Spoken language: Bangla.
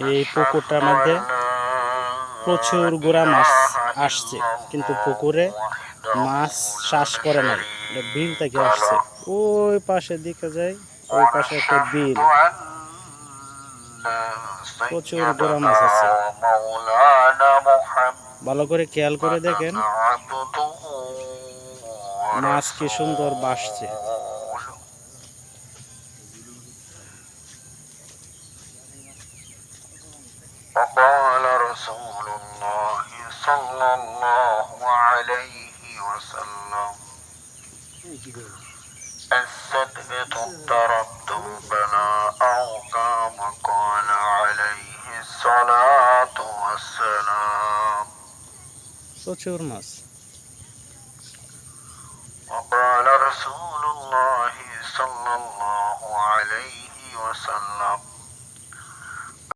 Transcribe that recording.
এই পুকুরটার মধ্যে প্রচুর গুড়া মাছ আসছে, কিন্তু পুকুরে মাছ শ্বাস করে নাই, বিল থেকে আসছে। ওই পাশে দিকে যাই, ওই পাশে একটা বিল, প্রচুর গুড়া মাছ আছে। ভালো করে খেয়াল করে দেখেন মাছ কি সুন্দর ভাসছে। وقال رسول الله صلى الله عليه وسلم السدقة الترتب بلاء أو كما قال عليه الصلاة والسلام প্রচুর মাছ। وقال رسول الله صلى الله عليه وسلم